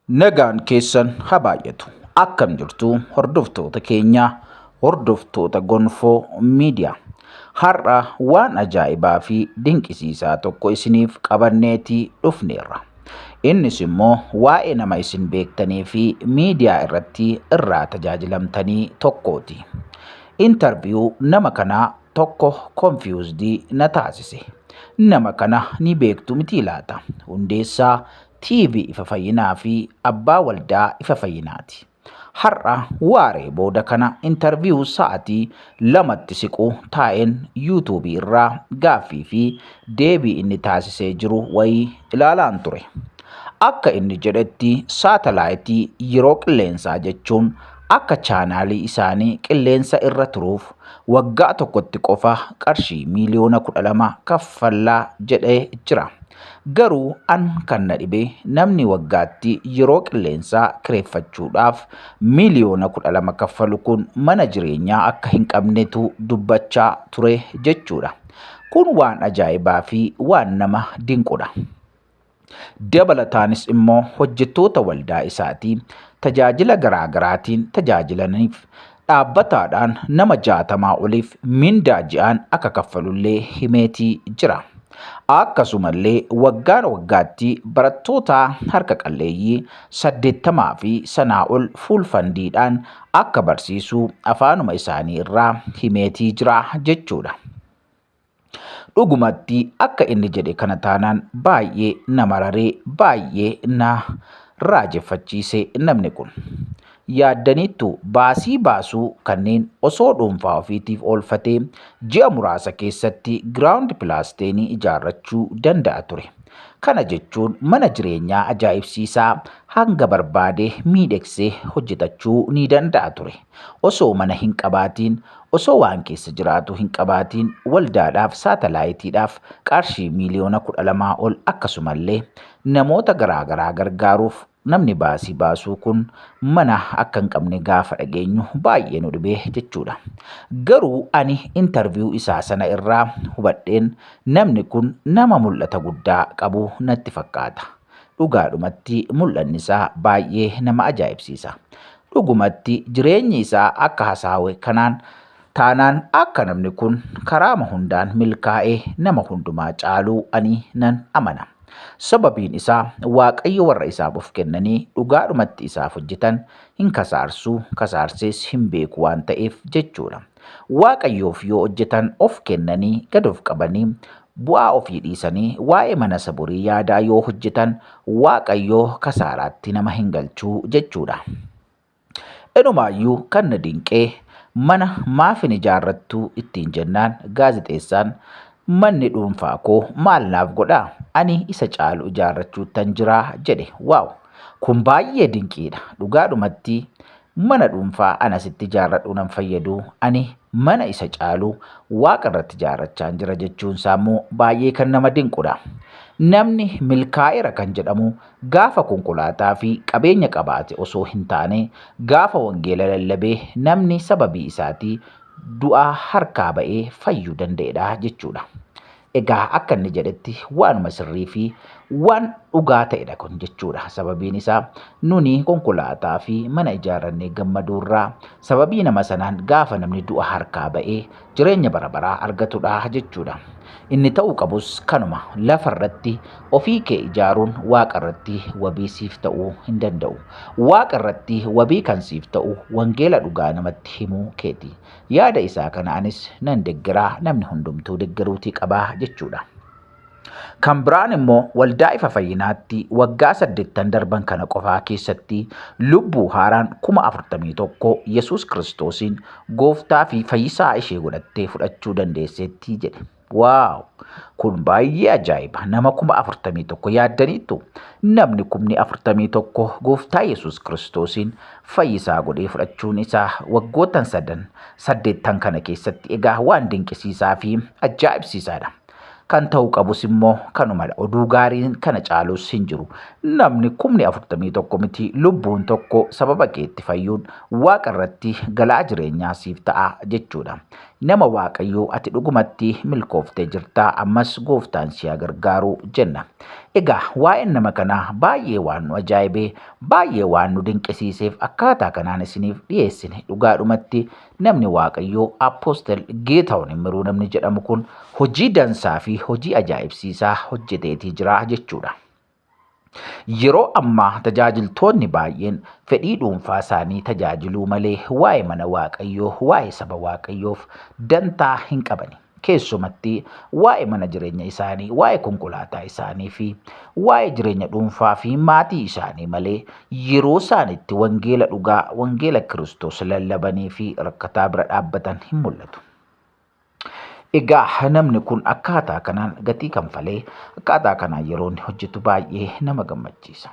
Nagaan keessan haa baay'atu. Akkam jirtu hordoftoota keenya, hordoftoota gonfoo miidiyaa. Har'a waan ajaa'ibaa fi dinqisiisaa tokko isiniif qabanneetii dhufneerra. Innis immoo waa'ee nama isin beektanii fi miidiyaa irratti irraa tajaajilamtanii tokkooti. Intarviyuu nama kanaa tokko konfiyuuzdii na taasise. Nama kana ni beektu miti laata? Hundeessaa TV ifa fayyinaa fi abbaa waldaa ifa fayyinaati. Har'a waaree booda kana intarviyuu sa'atii 2tti siqu taa'een yuutuubii irraa gaaffii fi deebii inni taasisee jiru wayii ilaalaan ture. Akka inni jedhetti saatalaayitii yeroo qilleensaa jechuun akka chaanaalii isaanii qilleensa irra turuuf waggaa tokkotti qofa qarshii miliyoona 12 kaffallaa jedhee jira. Garuu an kan na dhibe namni waggaatti yeroo qilleensaa kireeffachuudhaaf miliyoona 12 kaffalu kun mana jireenyaa akka hin qabnetu dubbachaa ture jechuudha. Kun waan ajaa'ibaa fi waan nama dinqudha. Dabalataanis immoo hojjettoota waldaa isaatii tajaajila garaagaraatiin tajaajilaniif dhaabbataadhaan nama 60 oliif mindaa ji'aan akka kaffalullee himeetii jira. Akkasumallee waggaatti barattoota harka qalleeyyii 80 fi sanaa ol fuul fandiidhaan akka barsiisuu afaanuma isaanii irraa himeetii jira jechuudha. Dhugumatti akka inni jedhe kana taanaan baay'ee nama raree, baay'ee na raajeffachiise namni kun. Yaaddaniittu baasii baasuu kanneen osoo dhuunfaa ofiitiif oolfatee ji'a muraasa keessatti giraawundi pilaasteenii ijaarrachuu danda'a ture. Kana jechuun mana jireenyaa ajaa'ibsiisaa hanga barbaade miidhagsee hojjetachuu ni danda'a ture. Osoo mana hin qabaatiin, osoo waan keessa jiraatu hin qabaatiin waldaadhaaf saatalaayitiidhaaf qarshii miliyoona 12 ol akkasumallee namoota garaagaraa gargaaruuf namni baasii baasuu kun mana akka hin qabne gaafa dhageenyu baay'ee nu dhibee jechuudha. Garuu ani intarviyuu isaa sana irraa hubadheen namni kun nama mul'ata guddaa qabu natti fakkaata. Dhugaadhumatti mul'anni isaa baay'ee nama ajaa'ibsiisa. Dhugumatti jireenyi isaa akka hasaawe kanaan taanaan akka namni kun karaama hundaan milkaa'ee nama hundumaa caaluu ani nan amana. Sababiin isaa Waaqayyo warra isaaf of kennanii dhugaadhumatti isaaf hojjetan hin kasaarsuu, kasaarsees hin beeku waan ta'eef jechuudha. Waaqayyoof yoo hojjetan of kennanii gad of qabanii bu'aa ofii dhiisanii waa'ee mana saburii yaadaa yoo hojjetan Waaqayyoo kasaaraatti nama hin galchuu jechuudha. Inumaayyuu kan na dinqee mana maafin ijaarrattuu ittiin jennaan gaazexeessaan manni dhuunfaa koo maal naaf godhaa? Ani isa caalu ijaarrachuuttan jiraa jedhe. Waaw! Kun baay'ee dinqiidha. Dhugaadhumatti mana dhuunfaa ana sitti ijaarradhu nan fayyadu. Ani mana isa caalu Waaqa irratti ijaarrachaan jira jechuun saammoo baay'ee kan nama dinqudha. Namni milkaa'eera kan jedhamu gaafa konkolaataa fi qabeenya qabaate osoo hin taane gaafa wangeela lallabee namni sababii isaatii du'aa harkaa ba'ee fayyuu danda'edha jechuudha. Egaa akka inni jedhetti waanuma sirrii fi waan dhugaa ta'edha kun jechuudha. Sababiin isaa nuni konkolaataa fi mana ijaarrannee gammaduurraa sababii nama sanaan gaafa namni du'a harkaa ba'ee jireenya bara baraa argatudha jechuudha. Inni ta'uu qabus kanuma lafarratti ofii kee ijaaruun Waaqa irratti wabii siif ta'uu hin danda'u. Waaqa irratti wabii kan siif ta'u wangeela dhugaa namatti himuu keeti. Yaada isaa kana anis nan deggeraa, namni hundumtuu deggeruutii qabaa jechuudha. Kan biraan immoo waldaa ifa fayyinaatti waggaa 8 darban kana qofaa keessatti lubbuu haaraan 41,000 Yesuus Kiristoosiin gooftaa fi fayyisaa ishee godhattee fudhachuu dandeesseetti jedhe. Waaw! Kun baay'ee ajaa'iba. Nama 41,000 yaaddaniittu namni 41,000 gooftaa Yesuus Kiristoosiin fayyisaa godhee fudhachuun isaa waggootan 8 kana keessatti egaa waan dinqisiisaa fi ajaa'ibsiisaadha. Kan ta'uu qabus immoo kanumadha. Oduu gaariin kana caalus hin jiru. Namni 41,000 miti lubbuun tokko sababa keetti fayyuun Waaqa irratti galaa jireenyaa siif ta'a jechuudha. nama Waaqayyoo ati dhugumatti milkooftee jirtaa ammas Gooftaan si haa gargaaru jenna. Egaa waa'een nama kanaa baay'ee waan nu ajaa'ibee baay'ee waan nu dinqisiiseef akkaataa kanaan isiniif dhiyeessine. Dhugaadhumatti namni Waaqayyoo Apoostel Geetahuun Immiruu namni jedhamu kun hojii dansaa fi hojii ajaa'ibsiisaa hojjeteetii jira jechuudha. Yeroo ammaa tajaajiltoonni baay'een fedhii dhuunfaa isaanii tajaajiluu malee waa'ee mana Waaqayyoo, waa'ee saba Waaqayyoof dantaa hin qabani. Keessumatti waa'ee mana jireenya isaanii, waa'ee konkolaataa isaanii fi waa'ee jireenya dhuunfaa fi maatii isaanii malee yeroo isaan itti wangeela dhugaa, wangeela Kiristoos lallabanii fi rakkataa bira dhaabbatan hin mul'atu. Egaa namni kun akkaataa kanaan gatii kanfalee akkaataa kanaan yeroo inni hojjetu baay'ee nama gammachiisa.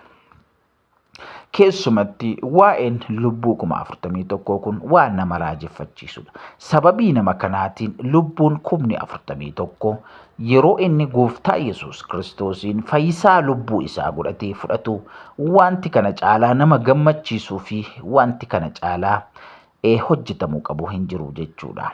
Keessumatti waa'een lubbuu 41 kun waan nama raajeffachiisudha. Sababii nama kanaatiin lubbuun 41 yeroo inni Gooftaa Yesuus Kiristoosiin fayyisaa lubbuu isaa godhatee fudhatu wanti kana caalaa nama gammachiisuu fi wanti kana caalaa hojjetamuu qabu hin jiru jechuudha.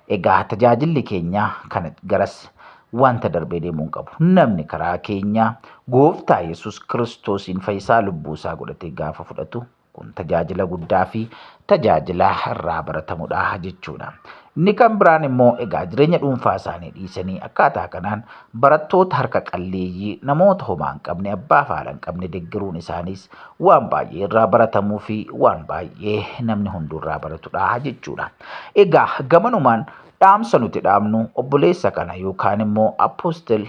Egaa tajaajilli keenya kana garas wanta darbee deemuu hin qabu. Namni karaa keenya Gooftaa Yesuus Kiristoosiin fayyisaa lubbuu isaa godhatee gaafa fudhatu kun tajaajila guddaa fi tajaajila irraa baratamudha jechuudha. Inni kan biraan immoo egaa jireenya dhuunfaa isaanii dhiisanii akkaataa kanaan barattoota harka qalleeyyii namoota homaa hin qabne abbaa fi haadha hin qabne deeggaruun isaaniis waan baay'ee irraa baratamuu fi waan baay'ee namni hunduu irraa baratudha jechuudha. Egaa gamanumaan dhaamsa nuti dhaamnu obboleessa kana yookaan immoo Apoostel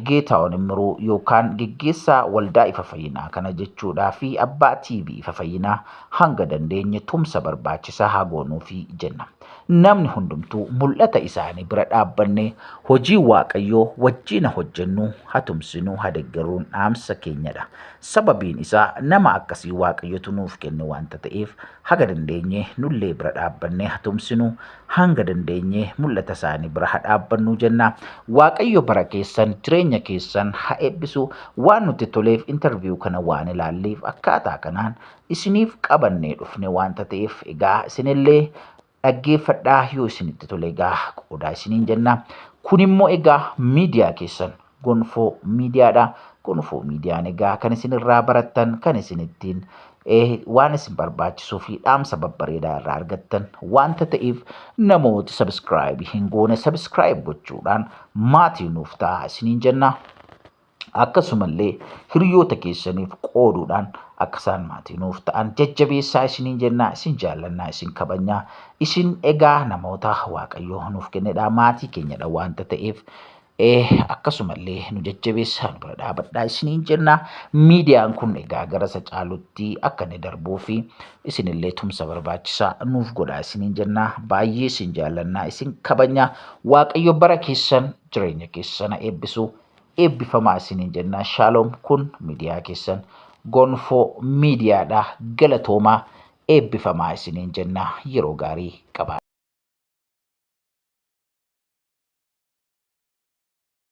Geetahuun Immiruu yookaan geggeessaa waldaa ifa fayyinaa kana jechuudhaa fi abbaa TV ifa fayyinaa hanga dandeenye tumsa barbaachisaa haa goonuufi jenna. Namni hundumtuu mul'ata isaanii bira dhaabbannee hojii Waaqayyoo wajjin hojjennu haa tumsinuu haa deeggaruun dhaamsa keenyadha. Sababiin isaa nama akkasii Waaqayyotu nuuf kenne waanta ta'eef haga dandeenye nullee bira dhaabbannee haa tumsinuu hanga dandeenye mul'ata isaanii bira haa dhaabbannu jenna. Waaqayyo bara keessan jireenya keessan haa eebbisu. Waan nuti toleef interview kana waan ilaalleef akkaataa kanaan isiniif qabannee dhufne waanta ta'eef egaa isinillee dhaggeeffadhaa yoo isinitti tole egaa qoodaa isiniin jenna. Kun immoo egaa miidiyaa keessan Gonfoo miidiyaadha. Gonfoo miidiyaan egaa kan isin irraa barattan kan isin ittiin waan isin barbaachisuu fi dhaamsa babbareedaa irraa argattan waanta ta'eef namooti subscribe hin goone subscribe gochuudhaan maatii nuuf ta'a isiniin jenna. Akkasumallee hiriyoota keessaniif qooduudhaan akka isaan maatii nuuf ta'an jajjabeessaa isiniin jenna. Isin jaallannaa isin kabajnaa. Isin egaa namoota Waaqayyoo nuuf kennedha maatii keenyadha waanta ta'eef akkasumallee nu jajjabeessaa nu bira dhaabadhaa isiniin jenna. Miidiyaan kun egaa gara isa caalutti akka inni darbuu fi isinillee tumsa barbaachisaa nuuf godhaa isiniin jenna. Baay'ee isin jaallannaa isin kabajnaa. Waaqayyo bara keessan jireenya keessan eebbisu. Eebbifamaa isiniin jenna. Shaaloom kun miidiyaa keessan Gonfoo miidiyaadha. Galatoomaa eebbifamaa isiniin jenna. Yeroo gaarii qaba.